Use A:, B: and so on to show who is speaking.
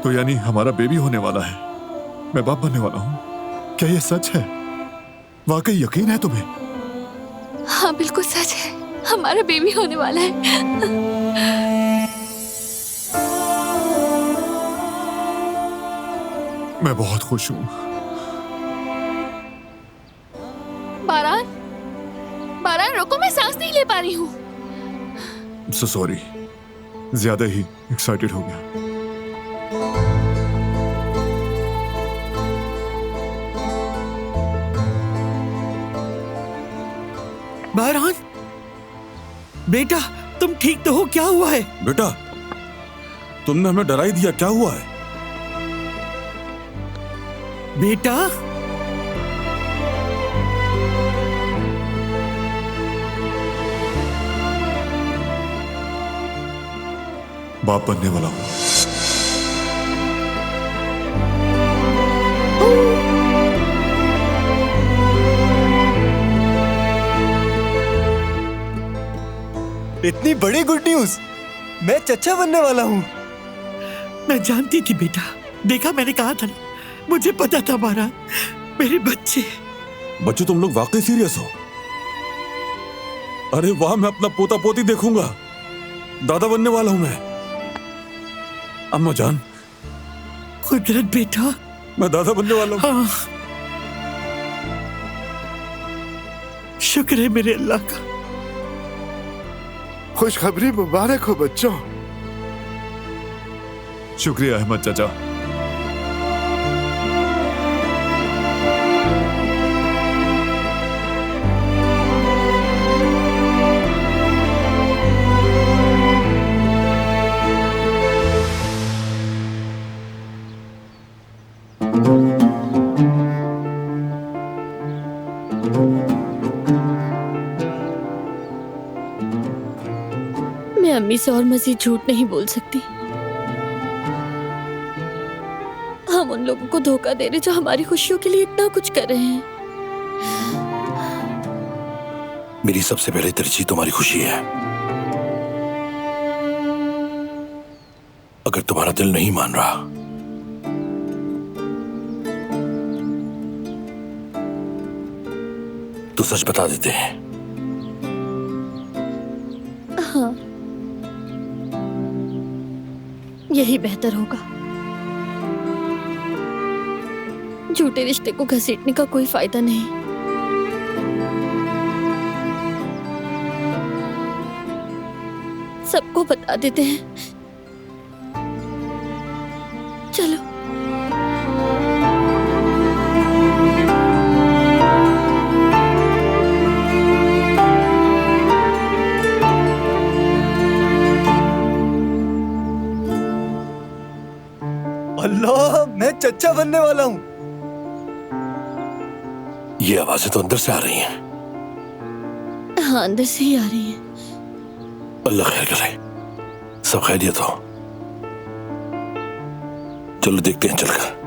A: तो यानी हमारा बेबी होने वाला है, मैं बाप बनने वाला हूँ। क्या ये सच है? वाकई यकीन है तुम्हें?
B: हाँ बिल्कुल सच है, हमारा बेबी होने वाला है।
A: मैं बहुत खुश हूँ।
B: बारान, बारान रुको, मैं सांस नहीं ले पा रही हूँ।
A: सॉरी, ज्यादा ही एक्साइटेड हो गया।
C: बारान, बेटा तुम ठीक तो हो? क्या हुआ है?
D: बेटा, तुमने हमें डरा ही दिया, क्या हुआ है?
C: बेटा
A: बाप बनने वाला हूँ।
E: इतनी बड़ी गुड न्यूज! मैं चचा बनने वाला हूँ।
C: मैं जानती थी बेटा, देखा मैंने कहा था ना, मुझे पता था बारान, मेरे बच्चे।
D: बच्चों, तुम लोग वाकई सीरियस हो? अरे वाह, मैं अपना पोता पोती देखूंगा, दादा बनने वाला हूं मैं। अम्मा जान,
C: कुदरत बेटा,
D: मैं दादा बनने वाला हूं।
C: हाँ, शुक्र है मेरे अल्लाह का।
F: खुशखबरी मुबारक हो बच्चों।
A: शुक्रिया अहमद चाचा।
B: मैं अम्मी से और मजीद झूठ नहीं बोल सकती। हम उन लोगों को धोखा दे रहे जो हमारी खुशियों के लिए इतना कुछ कर रहे हैं।
G: मेरी सबसे पहले तरजीह तुम्हारी खुशी है। अगर तुम्हारा दिल नहीं मान रहा तो सच बता देते हैं।
B: हाँ, यही बेहतर होगा। झूठे रिश्ते को घसीटने का कोई फायदा नहीं। सबको बता देते हैं। चलो।
E: अल्लाह, मैं चचा बनने वाला हूँ।
G: ये आवाजें तो अंदर से आ रही हैं।
B: हाँ, अंदर से ही आ रही है।
G: अल्लाह खैर करे, सब खैरियत हो। चलो देखते हैं चलकर।